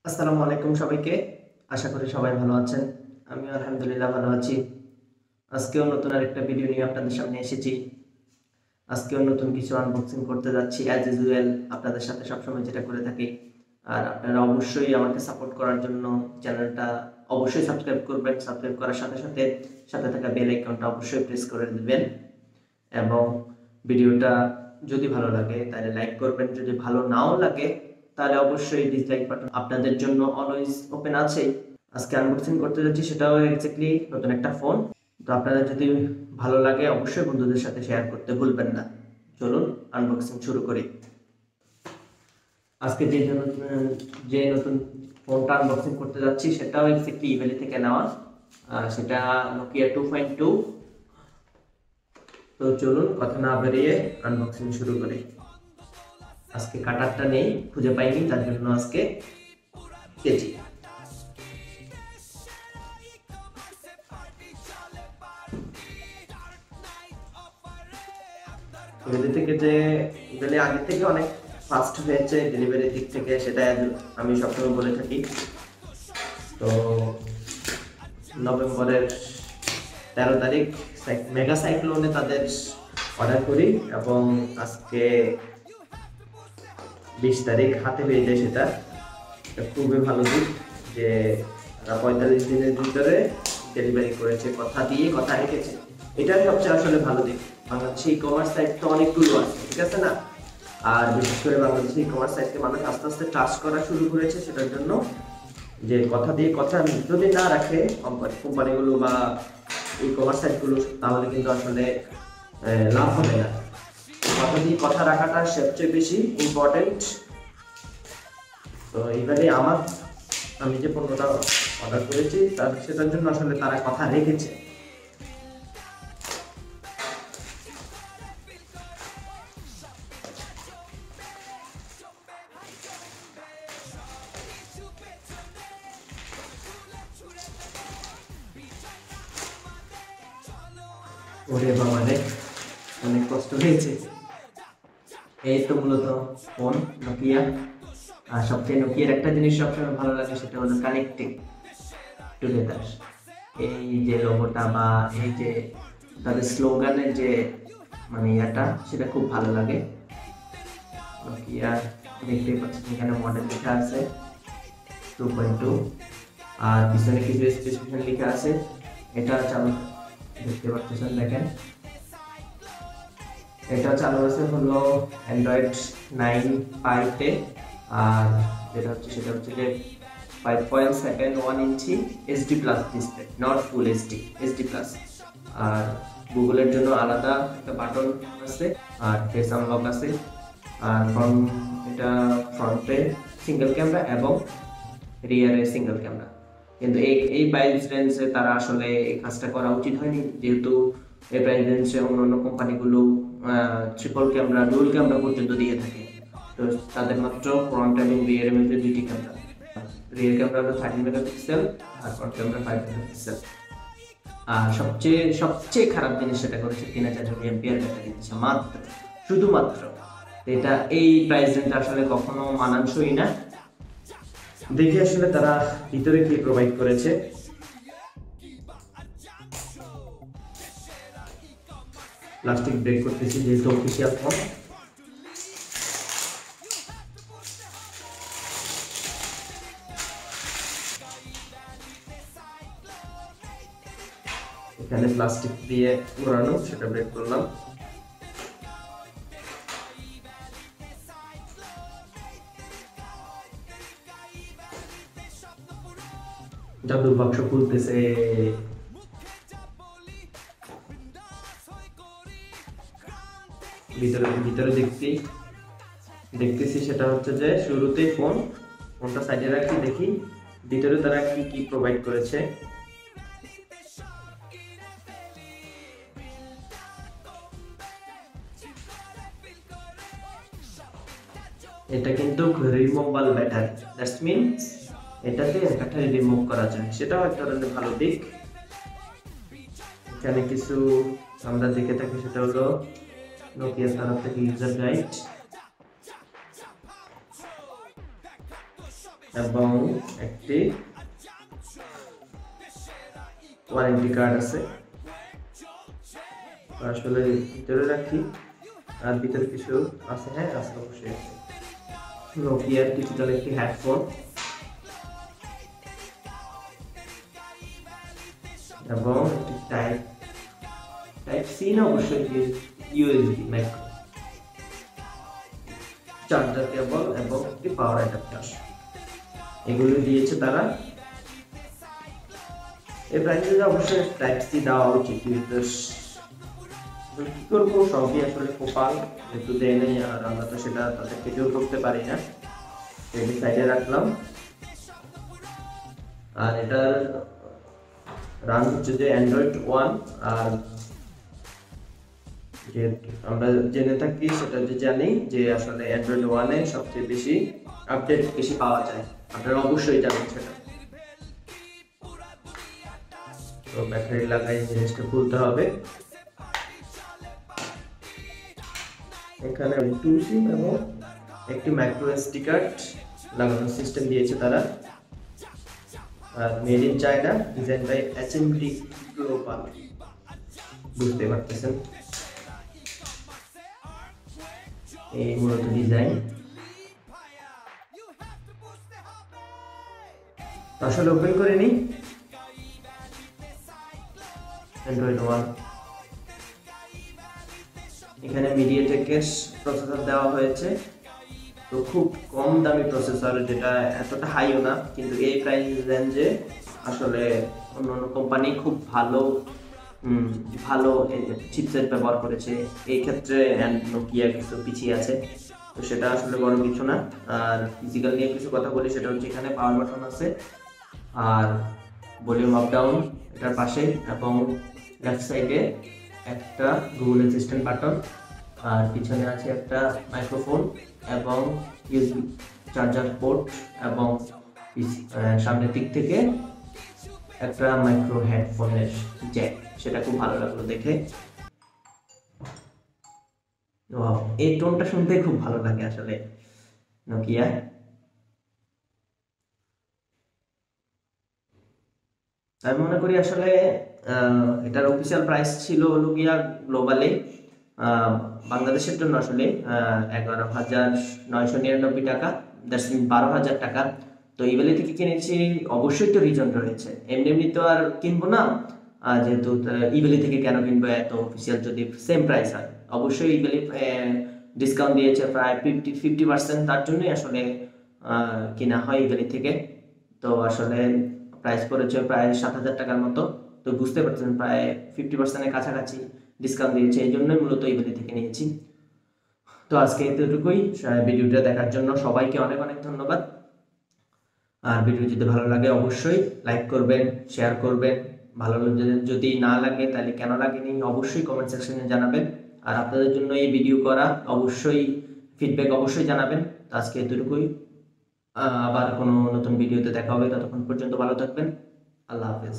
আসসালামু আলাইকুম সবাইকে। আশা করি সবাই ভালো আছেন। আমি আলহামদুলিল্লাহ ভালো আছি। আজকেও নতুন আরেকটা ভিডিও নিয়ে আপনাদের সামনে এসেছি। আজকেও নতুন কিছু আনবক্সিং করতে যাচ্ছি অ্যাজ ইউজুয়াল আপনাদের সাথে সবসময় যেটা করে থাকি। আর আপনারা অবশ্যই আমাকে সাপোর্ট করার জন্য চ্যানেলটা অবশ্যই সাবস্ক্রাইব করবেন। সাবস্ক্রাইব করার সাথে সাথে সাথে থাকা বেল আইকনটা অবশ্যই প্রেস করে দিবেন এবং ভিডিওটা যদি ভালো লাগে তাহলে লাইক করবেন। যদি ভালো নাও লাগে তাহলে অবশ্যই ডিসলাইক বাটন আপনাদের জন্য অলওয়েজ ওপেন আছে। আজকে আনবক্সিং করতে যাচ্ছি সেটাও এক্স্যাক্টলি নতুন একটা ফোন। তো আপনাদের যদি ভালো লাগে অবশ্যই বন্ধুদের সাথে শেয়ার করতে ভুলবেন না। চলুন আনবক্সিং শুরু করি। আজকে যে নতুন ফোনটা আনবক্সিং করতে যাচ্ছি সেটাও এক্স্যাক্টলি ইভ্যালি থেকে নেওয়া। সেটা Nokia 2.2। তো চলুন কথা না বেরিয়ে আনবক্সিং শুরু করি। আজকে কাটারটা নেই, খুঁজে পাইনি, তার জন্য আজকে কেজি ইভেলি থেকে যে ইভেলি আগে থেকে অনেক ফাস্ট হয়েছে ডেলিভারির দিক থেকে, সেটা আমি সবসময় বলে থাকি। তো নভেম্বরের 13 তারিখ মেগা সাইক্লোনে তাদের অর্ডার করি এবং আজকে 20 তারিখ হাতে পেয়ে যায়। সেটা খুবই ভালো দিক যে তারা 45 দিনের ভিতরে ডেলিভারি করেছে, কথা দিয়ে কথা রেখেছে। এটাই সবচেয়ে আসলে ভালো দিক। বাংলাদেশে ই কমার্স সাইট তো অনেকগুলো আছে, ঠিক আছে না? আর বিশেষ করে বাংলাদেশে ই কমার্স সাইটকে মানুষ আস্তে আস্তে ট্রাস্ট করা শুরু করেছে, সেটার জন্য যে কথা দিয়ে কথা যদি না রাখে কোম্পানিগুলো বা ই কমার্স সাইটগুলো, তাহলে কিন্তু আসলে লাভ হবে না। কথা দিয়ে কথা রাখাটা সবচেয়ে বেশি ইম্পর্টেন্ট। তো এইবারে আমি যে পণ্যটা অর্ডার করেছি সেটার জন্য আসলে তারা কথা রেখেছে। ওরে বাবা রে, অনেক কষ্ট হয়েছে। এই তো মূলত ফোন নোকিয়া। আর সবচেয়ে নোকিয়ার একটা জিনিস সবসময় ভালো লাগে, সেটা হলো কানেক্টিং টুগেদার। এই যে লোগোটা বা এই যে তাদের স্লোগানের যে এটা, সেটা খুব ভালো লাগে। নোকিয়া দেখতে পাচ্ছেন এখানে মডেল লেখা আছে 2.2, আর পিছনে কিছু স্পেসিফিকেশন লেখা আছে। এটা চালু দেখতে পাচ্ছেন, দেখেন এটা চালু আছে হলো অ্যান্ড্রয়েড 9 আর সেটা হচ্ছে যে 5.71 ইঞ্চি HD plus display, not full HD plus. আর গুগলের জন্য আলাদা একটা বাটন আছে, আর ফেস আনলক আছে। আর এটা ফ্রন্টে সিঙ্গেল ক্যামেরা এবং রিয়ারে সিঙ্গেল ক্যামেরা। কিন্তু এই প্রাইস রেঞ্জে তারা আসলে এই কাজটা করা উচিত হয়নি, যেহেতু এই প্রাইস রেঞ্জে অন্যান্য কোম্পানিগুলো ট্রিপল ক্যামেরা, ডুয়াল ক্যামেরা পর্যন্ত দিয়ে থাকে। তো তাদের মাত্র ফ্রন্ট এবং রিয়ারের মধ্যে দুইটি ক্যামেরা। রিয়ার ক্যামেরা হলো 13 মেগাপিক্সেল আর ফ্রন্ট ক্যামেরা 5 মেগাপিক্সেল। আর সবচেয়ে খারাপ জিনিস সেটা করেছে 3000 mAh ব্যাটারি দিচ্ছে মাত্র, শুধুমাত্র। এটা এই প্রাইস রেঞ্জ আসলে কখনো মানানসই না। দেখি আসলে তারা ভিতরে কি প্রোভাইড করেছে। প্লাস্টিক ব্রেক করতেছি যেহেতু অফিসিয়াল ফোন। এখানে প্লাস্টিক দিয়ে মোড়ানো, সেটা ব্রেক করলাম। জাদুর বাক্স খুলতেছে। ভিতরে দেখতেছি সেটা হচ্ছে যে শুরুতেই ফোনটা সাইডে রাখি, দেখি ভিতরে তারা কি প্রোভাইড করেছে। এটা কিন্তু রিমুভেবল ব্যাটারি, দ্যাটস মিনস এটাতে ব্যাটারি রিমুভ করা যায়, সেটাও একটা ধরনের ভালো দিক। এখানে কিছু আমরা দেখে থাকি, সেটা হলো নোকিয়ার তরফ থেকে ইউজার গাইড। এবং একটি ওয়ারেন্টি কার্ড আছে। আসলে ভিতরে রাখি, আর ভিতরে কিছু আছে, হ্যাঁ আছে অবশ্যই আছে। নোকিয়ার ডিজিটাল একটি হেডফোন এবং একটি টাইপ সি না অবশ্যই ইউএসবি মাইক্রো চার্জার কেবল এবং একটি পাওয়ার অ্যাডাপ্টার, এগুলো দিয়েছে তারা। এই প্রাইসে অবশ্যই টাইপ সি দেওয়া উচিত, কি করবো সবই আসলে কপাল, যেহেতু দেয় নেই আর আমরা তো সেটা তাদেরকে জোর করতে পারি না। এই সাইডে রাখলাম। আর এটার রান হচ্ছে যে অ্যান্ড্রয়েড 1, আর যে আমরা জেনে থাকি সেটা যে জানি যে আসলে অ্যান্ড্রয়েড 1-এ সবচেয়ে বেশি আপডেট বেশি পাওয়া যায়, আপনারা অবশ্যই জানেন সেটা। তো ব্যাটারি লাগাই জিনিসটা খুলতে হবে। এখানে 2 সিম এবং একটি মাইক্রো এসডি কার্ড লাগানোর সিস্টেম দিয়েছে তারা। আর made in China, design by HMD global, বুঝতে পারতেছেন এই মূলত ডিজাইন। আসলে ওপেন করে নিই অ্যান্ড্রয়েড 1। এখানে মিডিয়াটেকের প্রসেসর দেওয়া হয়েছে, তো খুব কম দামি প্রসেসর, যেটা এতটা হাইও না, কিন্তু এই প্রাইস রেঞ্জে আসলে অন্যান্য কোম্পানি খুব ভালো ভালো চিপসেট ব্যবহার করেছে। এই ক্ষেত্রে নোকিয়া কিছু পিছিয়ে আছে, তো সেটা আসলে বড় কিছু না। আর ফিজিক্যাল নিয়ে কিছু কথা বলি, সেটা হচ্ছে এখানে পাওয়ার বাটন আছে আর ভলিউম আপ ডাউন এটার পাশে, এবং লেফট সাইডে একটা গুগল অ্যাসিস্ট্যান্ট বাটন, আর পিছনে আছে একটা মাইক্রোফোন এবং ইউএসবি চার্জার পোর্ট, এবং সামনের দিক থেকে একটা মাইক্রো হেডফোনের জ্যাক, সেটা খুব ভালো লাগলো দেখে। এই টোনটা শুনতে খুব ভালো লাগে আসলে নোকিয়া। আমি মনে করি আসলে এটার অফিসিয়াল প্রাইস ছিল নোকিয়া গ্লোবালে বাংলাদেশের জন্য আসলে 11,999 টাকা, দ্যাটস মিন 12,000 টাকা। তো ইভ্যালি থেকে কিনেছি, অবশ্যই তো রিজন রয়েছে, এমনি এমনি তো আর কিনবো না, যেহেতু ইভ্যালি থেকে কেন কিনবো এত অফিসিয়াল যদি সেম প্রাইস হয়। অবশ্যই ইভ্যালি ডিসকাউন্ট দিয়েছে প্রায় 50%, তার জন্যই আসলে কেনা হয় ইভ্যালি থেকে। তো আসলে প্রাইস পড়েছে প্রায় 7,000 টাকার মতো, তো বুঝতে পারছেন প্রায় 50%-এর কাছাকাছি ডিসকাউন্ট দিয়েছে, এই জন্যই মূলত ইভ্যালি থেকে নিয়েছি। তো আজকে এতটুকুই, ভিডিওটা দেখার জন্য সবাইকে অনেক অনেক ধন্যবাদ। আর ভিডিও যদি ভালো লাগে অবশ্যই লাইক করবেন, শেয়ার করবেন। ভালো যদি না লাগে তাহলে কেন লাগেনি অবশ্যই কমেন্ট সেকশনে জানাবেন। আর আপনাদের জন্য এই ভিডিও করা, অবশ্যই ফিডব্যাক অবশ্যই জানাবেন। তো আজকে এতটুকুই, আবার কোনো নতুন ভিডিওতে দেখা হবে, ততক্ষণ পর্যন্ত ভালো থাকবেন। আল্লাহ হাফেজ।